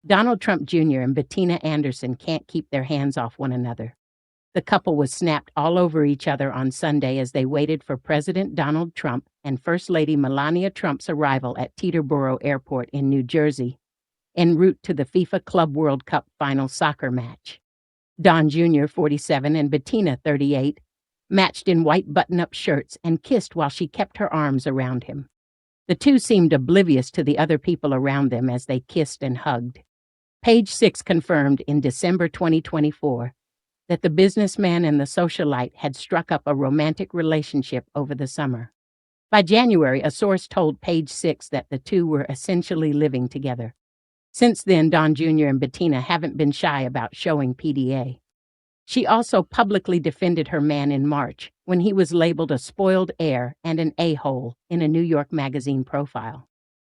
Donald Trump Jr. and Bettina Anderson can't keep their hands off one another. The couple was snapped all over each other on Sunday as they waited for President Donald Trump and First Lady Melania Trump's arrival at Teterboro Airport in New Jersey, en route to the FIFA Club World Cup final soccer match. Don Jr., 47, and Bettina, 38, matched in white button-up shirts and kissed while she kept her arms around him. The two seemed oblivious to the other people around them as they kissed and hugged. Page Six confirmed in December 2024 that the businessman and the socialite had struck up a romantic relationship over the summer. By January, a source told Page Six that the two were essentially living together. Since then, Don Jr. and Bettina haven't been shy about showing PDA. She also publicly defended her man in March when he was labeled a spoiled heir and an a-hole in a New York Magazine profile.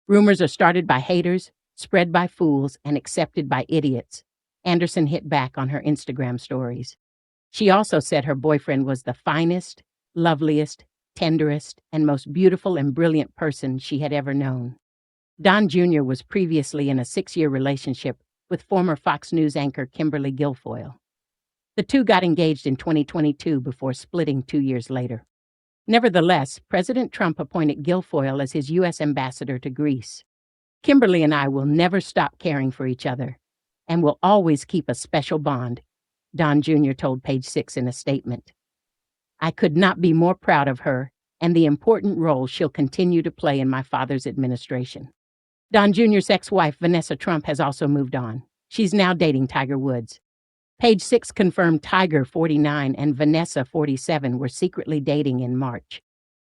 Rumors are started by haters, spread by fools, and accepted by idiots, Anderson hit back on her Instagram stories. She also said her boyfriend was the finest, loveliest, tenderest, and most beautiful and brilliant person she had ever known. Don Jr. was previously in a 6-year relationship with former Fox News anchor Kimberly Guilfoyle. The two got engaged in 2022 before splitting 2 years later. Nevertheless, President Trump appointed Guilfoyle as his U.S. ambassador to Greece. Kimberly and I will never stop caring for each other, and will always keep a special bond, Don Jr. told Page Six in a statement. I could not be more proud of her and the important role she'll continue to play in my father's administration. Don Jr.'s ex-wife, Vanessa Trump, has also moved on. She's now dating Tiger Woods. Page Six confirmed Tiger, 49, and Vanessa, 47, were secretly dating in March.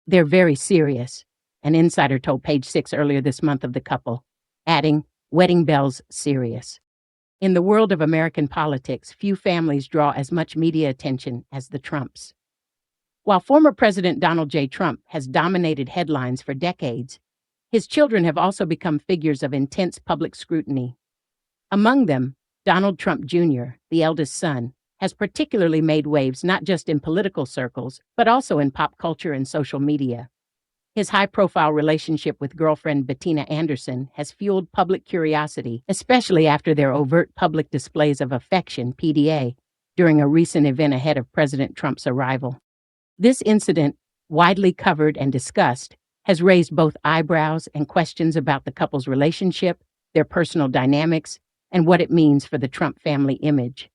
They're very serious, an insider told Page Six earlier this month of the couple, adding, wedding bells serious. In the world of American politics, few families draw as much media attention as the Trumps. While former President Donald J. Trump has dominated headlines for decades, his children have also become figures of intense public scrutiny. Among them, Donald Trump Jr., the eldest son, has particularly made waves not just in political circles, but also in pop culture and social media. His high-profile relationship with girlfriend Bettina Anderson has fueled public curiosity, especially after their overt public displays of affection, PDA, during a recent event ahead of President Trump's arrival. This incident, widely covered and discussed, has raised both eyebrows and questions about the couple's relationship, their personal dynamics, and what it means for the Trump family image.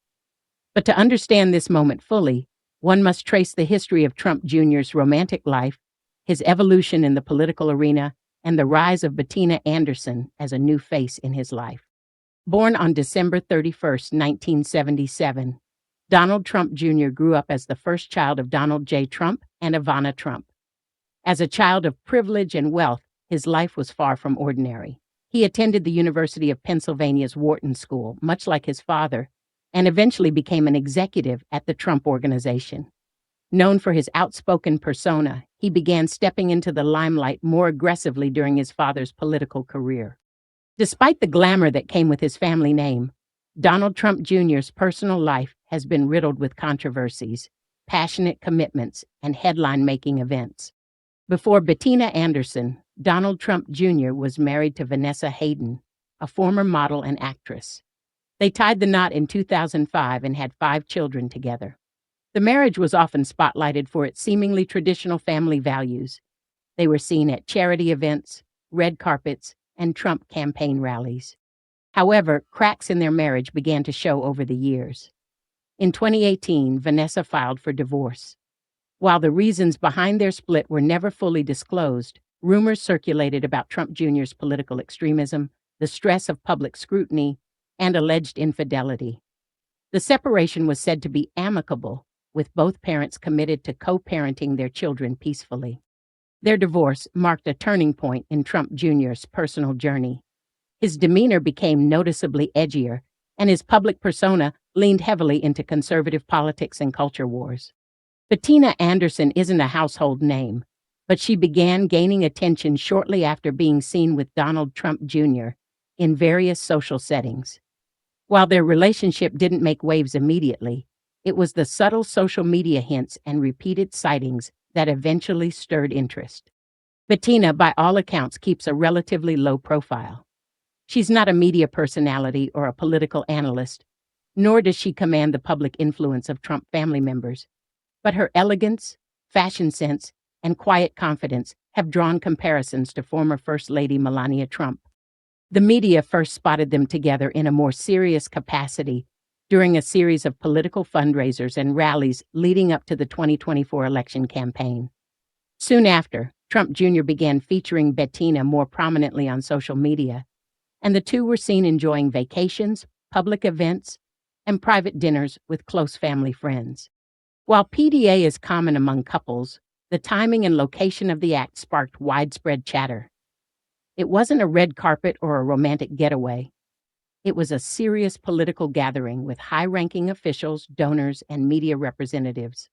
But to understand this moment fully, one must trace the history of Trump Jr.'s romantic life, his evolution in the political arena, and the rise of Bettina Anderson as a new face in his life. Born on December 31, 1977, Donald Trump Jr. grew up as the first child of Donald J. Trump and Ivana Trump. As a child of privilege and wealth, his life was far from ordinary. He attended the University of Pennsylvania's Wharton School, much like his father, and eventually became an executive at the Trump Organization. Known for his outspoken persona, he began stepping into the limelight more aggressively during his father's political career. Despite the glamour that came with his family name, Donald Trump Jr.'s personal life has been riddled with controversies, passionate commitments, and headline-making events. Before Bettina Anderson, Donald Trump Jr. was married to Vanessa Hayden, a former model and actress. They tied the knot in 2005 and had 5 children together. The marriage was often spotlighted for its seemingly traditional family values. They were seen at charity events, red carpets, and Trump campaign rallies. However, cracks in their marriage began to show over the years. In 2018, Vanessa filed for divorce. While the reasons behind their split were never fully disclosed, rumors circulated about Trump Jr.'s political extremism, the stress of public scrutiny, and alleged infidelity. The separation was said to be amicable, with both parents committed to co-parenting their children peacefully. Their divorce marked a turning point in Trump Jr.'s personal journey. His demeanor became noticeably edgier, and his public persona leaned heavily into conservative politics and culture wars. Bettina Anderson isn't a household name, but she began gaining attention shortly after being seen with Donald Trump Jr. in various social settings. While their relationship didn't make waves immediately, it was the subtle social media hints and repeated sightings that eventually stirred interest. Bettina, by all accounts, keeps a relatively low profile. She's not a media personality or a political analyst, nor does she command the public influence of Trump family members. But her elegance, fashion sense, and quiet confidence have drawn comparisons to former First Lady Melania Trump. The media first spotted them together in a more serious capacity during a series of political fundraisers and rallies leading up to the 2024 election campaign. Soon after, Trump Jr. began featuring Bettina more prominently on social media, and the two were seen enjoying vacations, public events, and private dinners with close family friends. While PDA is common among couples, the timing and location of the act sparked widespread chatter. It wasn't a red carpet or a romantic getaway. It was a serious political gathering with high-ranking officials, donors, and media representatives.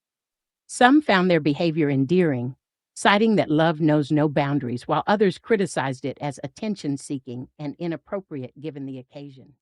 Some found their behavior endearing, citing that love knows no boundaries, while others criticized it as attention-seeking and inappropriate given the occasion.